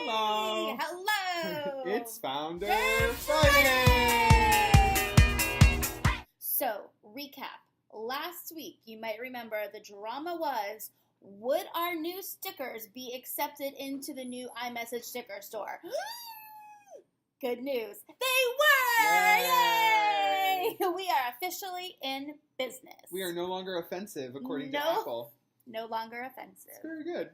Hello. Hello. It's Founder Friday. So, recap. Last week, you might remember the drama was, would our new stickers be accepted into the new iMessage sticker store? Good news. They were! Yay! We are officially in business. We are no longer offensive, according to No. Apple. No longer offensive. It's very good.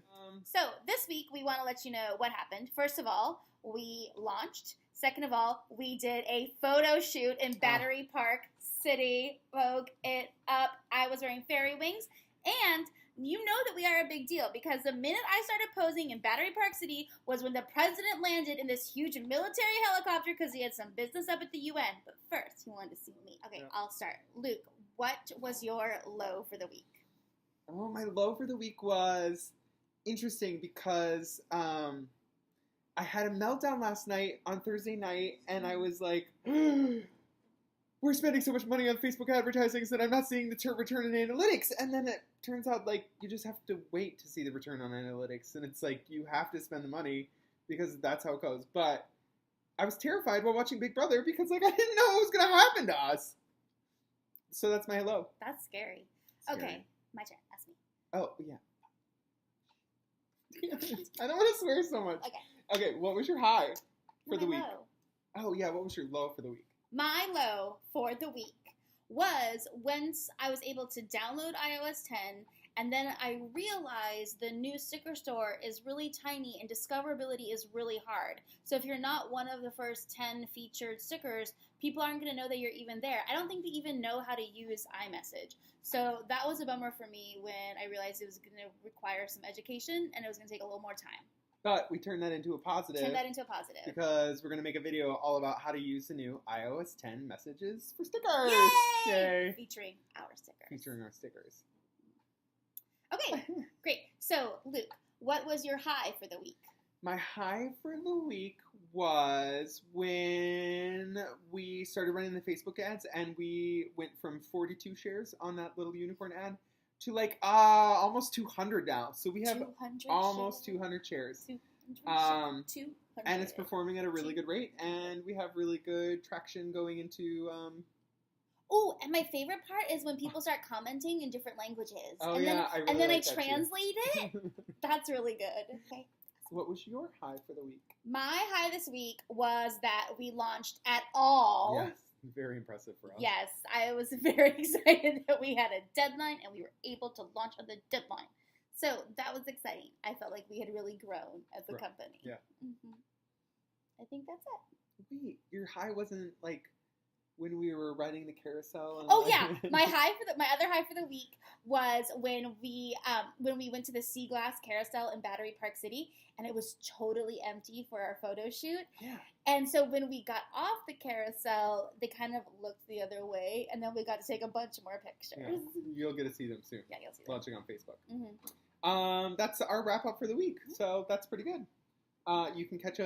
So, this week, we want to let you know what happened. First of all, we launched. Second of all, we did a photo shoot in Battery Park City. Vogue it up. I was wearing fairy wings. And you know that we are a big deal because the minute I started posing in Battery Park City was when the president landed in this huge military helicopter because he had some business up at the UN. But first, he wanted to see me. Okay, yeah. I'll start. Luke, what was your low for the week? Oh, my low for the week was interesting because I had a meltdown last night on Thursday night, and I was like, we're spending so much money on Facebook advertising that I'm not seeing the return on analytics. And then it turns out, like, you just have to wait to see the return on analytics. And it's like, you have to spend the money because that's how it goes. But I was terrified while watching Big Brother because, like, I didn't know what was going to happen to us. So that's my low. That's scary. Okay, my turn. Ask me. Oh, yeah. I don't want to swear so much. Okay, what was your high for the week? Low. Oh, yeah, what was your low for the week? My low for the week was once I was able to download iOS 10, and then I realized the new sticker store is really tiny and discoverability is really hard. So if you're not one of the first 10 featured stickers, people aren't going to know that you're even there. I don't think they even know how to use iMessage. So that was a bummer for me when I realized it was going to require some education and it was going to take a little more time. But we turned that into a positive. Because we're going to make a video all about how to use the new iOS 10 messages for stickers. Yay! Featuring our stickers. Okay, great. So, Luke, what was your high for the week? My high for the week was when we started running the Facebook ads and we went from 42 shares on that little unicorn ad to like almost 200 now. So we have almost 200 shares. 200. And it's performing at a really good rate, and we have really good traction going into Oh, and my favorite part is when people start commenting in different languages. Oh, and yeah, then, I translate it. That's really good. Okay. So what was your high for the week? My high this week was that we launched at all. Yes, very impressive for us. Yes, I was very excited that we had a deadline and we were able to launch on the deadline. So that was exciting. I felt like we had really grown as a company. Yeah. Mm-hmm. I think that's it. Wait, your high wasn't like when we were riding the carousel? And yeah, my other high for the week was when we went to the Sea Glass Carousel in Battery Park City, and it was totally empty for our photo shoot. Yeah. And so when we got off the carousel, they kind of looked the other way, and then we got to take a bunch more pictures. Yeah. You'll get to see them soon. Yeah, you'll see them. Launching on Facebook. Mm-hmm. That's our wrap up for the week. So that's pretty good. You can catch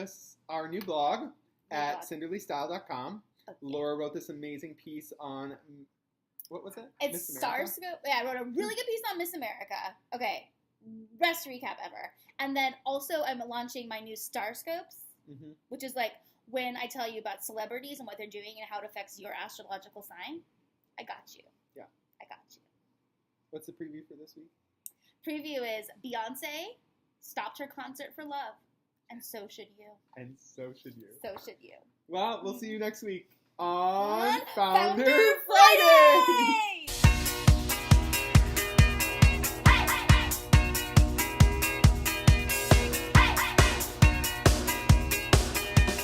our new blog at cinderlystyle.com. Okay. Laura wrote this amazing piece on, what was it? It's Starscope. Yeah, I wrote a really good piece on Miss America. Okay, best recap ever. And then also I'm launching my new Starscopes, which is like when I tell you about celebrities and what they're doing and how it affects your astrological sign. I got you. Yeah. I got you. What's the preview for this week? Preview is Beyonce stopped her concert for love. And so should you. And so should you. So should you. Well, we'll see you next week on Founder Friday!